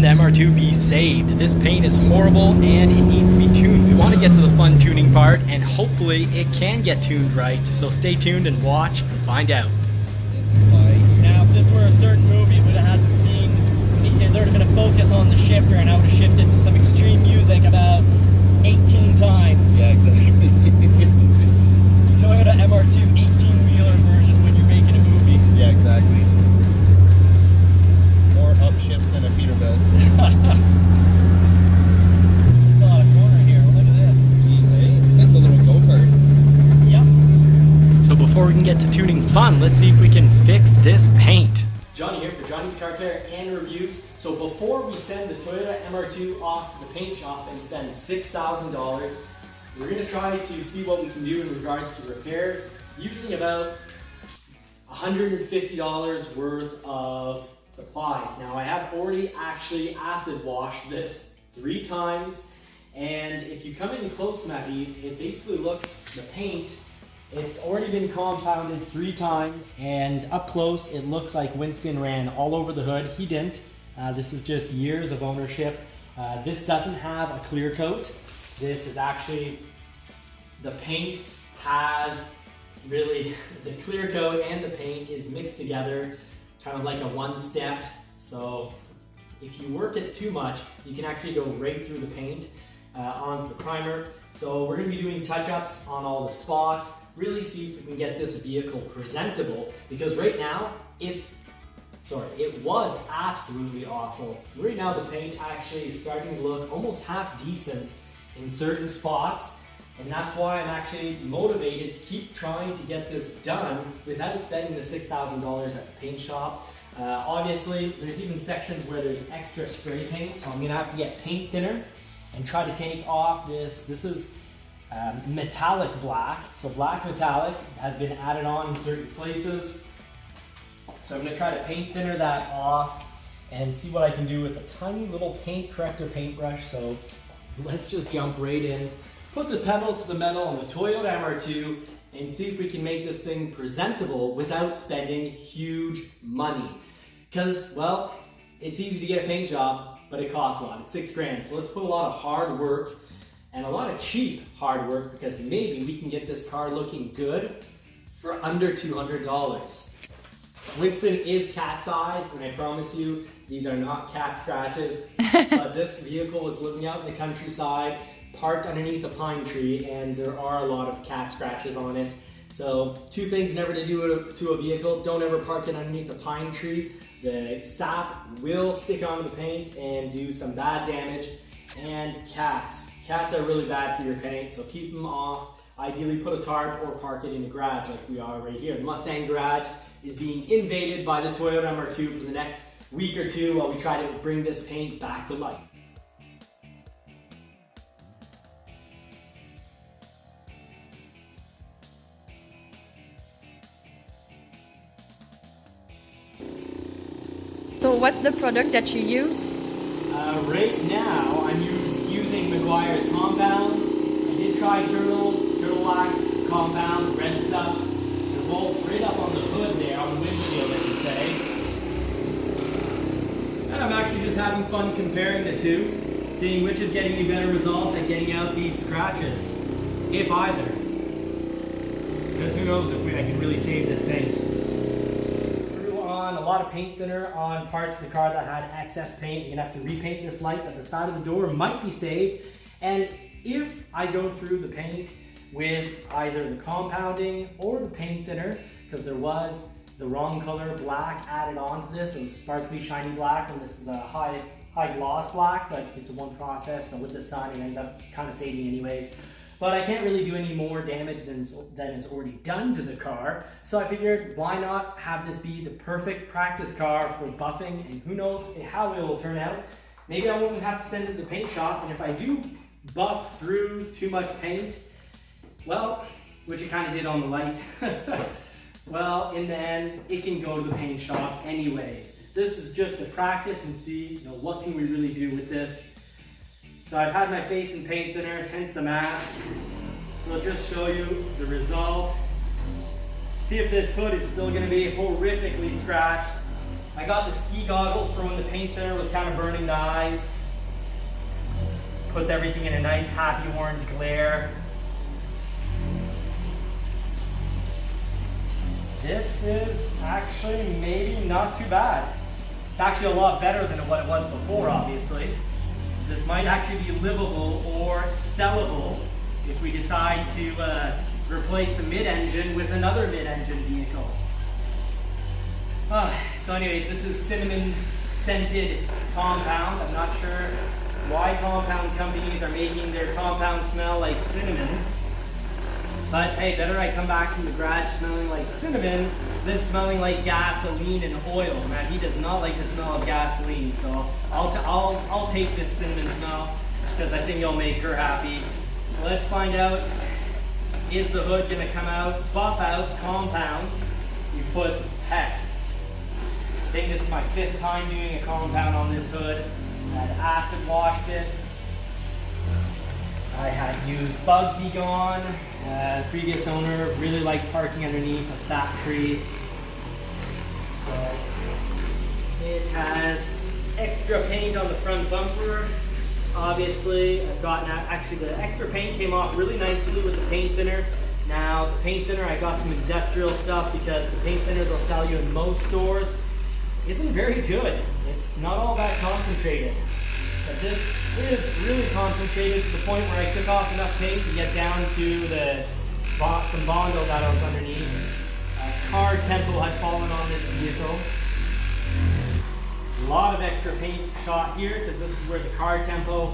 can the MR2 be saved? This paint is horrible and it needs to be tuned. We want to get to the fun tuning part, and hopefully it can get tuned right. So stay tuned and watch and find out. Now, if this were a certain movie, it would have had seen, there would have been a focus on the shifter, and I would have shifted to some extreme music about 18 times. Yeah, exactly. Toyota MR2 18-wheeler version when you're making a movie. Yeah, exactly. More upshifts than a Peterbilt. There's a lot of corner here. Look at this. Jeez, eh? That's a little go-kart. Yep. So before we can get to tuning fun, let's see if we can fix this paint. Johnny here for Johnny's Car Care and Reviews. So before we send the Toyota MR2 off to the paint shop and spend $6,000, we're going to try to see what we can do in regards to repairs using about $150 worth of supplies. Now I have already actually acid washed this 3 times, and if you come in close, Matty, it basically looks, the paint, it's already been compounded 3 times, and up close it looks like Winston ran all over the hood. He didn't. This is just years of ownership. This doesn't have a clear coat. This is actually, the paint has really, the clear coat and the paint is mixed together, kind of like a one step. So if you work it too much, you can actually go right through the paint onto the primer. So we're going to be doing touch-ups on all the spots, really see if we can get this vehicle presentable, because right now it was absolutely awful. Right now the paint actually is starting to look almost half decent in certain spots, and that's why I'm actually motivated to keep trying to get this done without spending the $6,000 at the paint shop. Obviously, there's even sections where there's extra spray paint, so I'm going to have to get paint thinner and try to take off this. This is metallic black, so black metallic has been added on in certain places. So I'm going to try to paint thinner that off and see what I can do with a tiny little paint corrector paintbrush. So let's just jump right in, put the pedal to the metal on the Toyota MR2 and see if we can make this thing presentable without spending huge money. Because, well, it's easy to get a paint job, but it costs a lot. It's $6 grand. So let's put a lot of hard work and a lot of cheap hard work, because maybe we can get this car looking good for under $200. Winston is cat-sized, and I promise you, these are not cat scratches. But this vehicle was living out in the countryside, parked underneath a pine tree, and there are a lot of cat scratches on it. So 2 things never to do to a vehicle: don't ever park it underneath a pine tree. The sap will stick onto the paint and do some bad damage. And cats. Cats are really bad for your paint, so keep them off. Ideally put a tarp or park it in a garage like we are right here. The Mustang garage is being invaded by the Toyota MR2 for the next week or 2 while we try to bring this paint back to life. So what's the product that you used? Right now, I'm using Meguiar's compound. I did try turtle wax compound, red stuff. They're both right up on the hood there, on the windshield, I should say. And I'm actually just having fun comparing the 2, seeing which is getting me better results at getting out these scratches, if either. Because who knows if I can really save this paint. A lot of paint thinner on parts of the car that had excess paint. You're gonna have to repaint this light at the side of the door, might be saved. And if I go through the paint with either the compounding or the paint thinner, because there was the wrong color black added onto this, it was sparkly shiny black, and this is a high gloss black, but it's a one process, so with the sun it ends up kind of fading anyways. But I can't really do any more damage than is already done to the car. So I figured, why not have this be the perfect practice car for buffing, and who knows how it will turn out. Maybe I won't have to send it to the paint shop, and if I do buff through too much paint, well, which it kind of did on the light, well, in the end, it can go to the paint shop anyways. This is just a practice and see, what can we really do with this. So I've had my face in paint thinner, hence the mask. So I'll just show you the result. See if this hood is still going to be horrifically scratched. I got the ski goggles for when the paint thinner was kind of burning the eyes. Puts everything in a nice happy orange glare. This is actually maybe not too bad. It's actually a lot better than what it was before, obviously. This might actually be livable or sellable if we decide to replace the mid-engine with another mid-engine vehicle. So anyways, this is cinnamon scented compound. I'm not sure why compound companies are making their compound smell like cinnamon. But hey, better I come back from the garage smelling like cinnamon than smelling like gasoline and oil. Man, he does not like the smell of gasoline, so I'll take this cinnamon smell because I think it'll make her happy. Let's find out, is the hood gonna come out, buff out, compound? We put, heck, I think this is my 5th time doing a compound on this hood. I had acid washed it. I had used Bug Be Gone. Previous owner really liked parking underneath a sap tree. So it has extra paint on the front bumper. Obviously, I've gotten actually the extra paint came off really nicely with the paint thinner. Now the paint thinner, I got some industrial stuff because the paint thinner they'll sell you in most stores isn't very good. It's not all that concentrated. But this is really concentrated to the point where I took off enough paint to get down to some Bondo that I was underneath. Car tempo had fallen on this vehicle. A lot of extra paint shot here because this is where the car tempo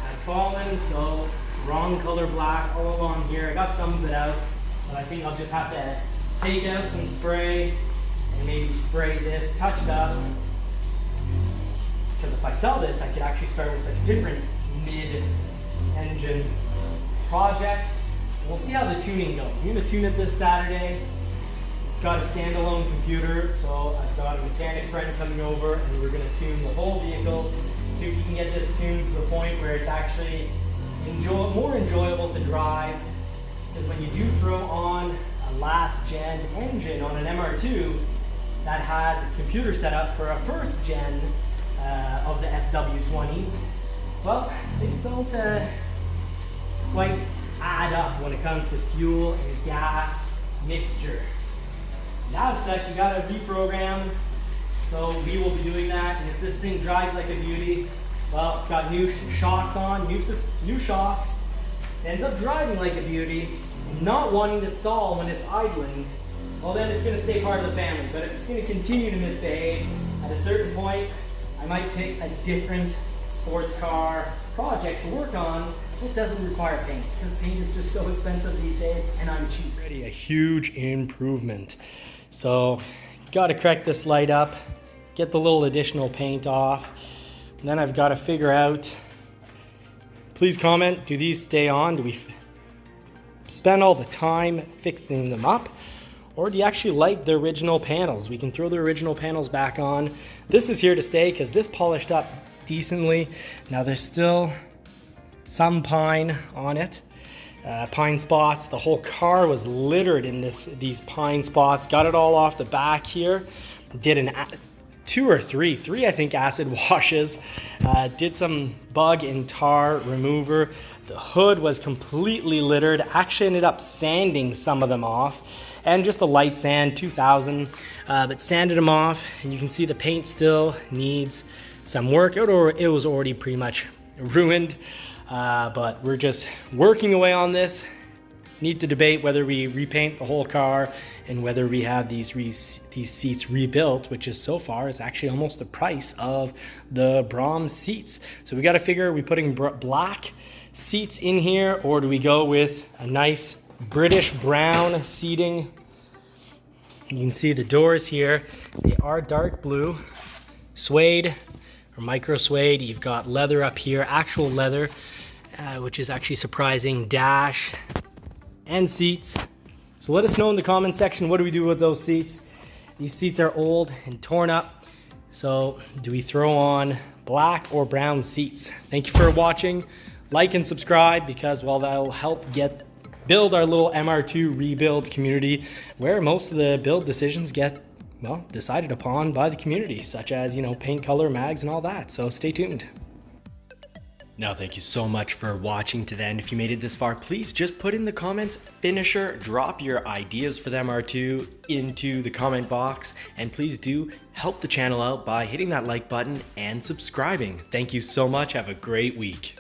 had fallen. So wrong color black all along here. I got some of it out, but I think I'll just have to take out some spray and maybe spray this, touch it up. Because if I sell this, I could actually start with a different mid-engine project. We'll see how the tuning goes. I'm going to tune it this Saturday. It's got a standalone computer, so I've got a mechanic friend coming over and we're going to tune the whole vehicle, see if we can get this tuned to the point where it's actually more enjoyable to drive. Because when you do throw on a last gen engine on an MR2 that has its computer set up for a first gen of the SW20s, well, things don't quite add up when it comes to fuel and gas mixture. As such, you gotta reprogram, so we will be doing that. And if this thing drives like a beauty, well, it's got new shocks on, new shocks, ends up driving like a beauty, not wanting to stall when it's idling, well then it's gonna stay part of the family. But if it's gonna continue to misbehave, at a certain point, I might pick a different sports car project to work on that doesn't require paint, because paint is just so expensive these days and I'm cheap. Already a huge improvement. So, got to correct this light up, get the little additional paint off, and then I've got to figure out, please comment, do these stay on? Do we spend all the time fixing them up? Or do you actually like the original panels? We can throw the original panels back on. This is here to stay because this polished up decently. Now there's still some pine on it. Pine spots. The whole car was littered in these pine spots. Got it all off the back here. Did two or three I think acid washes. Did some bug and tar remover. The hood was completely littered. Actually ended up sanding some of them off. And just a light sand, 2000, but sanded them off. And you can see the paint still needs some work. It was already pretty much ruined. But we're just working away on this. Need to debate whether we repaint the whole car and whether we have these seats rebuilt, which is so far is actually almost the price of the Brahms seats. So we got to figure, are we putting black seats in here, or do we go with a nice British brown seating? You can see the doors here. They are dark blue, suede or micro suede. You've got leather up here, actual leather, which is actually surprising. Dash and seats. So let us know in the comment section, what do we do with those seats? These seats are old and torn up. So do we throw on black or brown seats? Thank you for watching. Like and subscribe, because, well, that'll help build our little MR2 rebuild community, where most of the build decisions get well, decided upon by the community, such as, paint color, mags, and all that. So stay tuned. Now, thank you so much for watching to the end. If you made it this far, please just put in the comments finisher, drop your ideas for the MR2 into the comment box, and please do help the channel out by hitting that like button and subscribing. Thank you so much. Have a great week.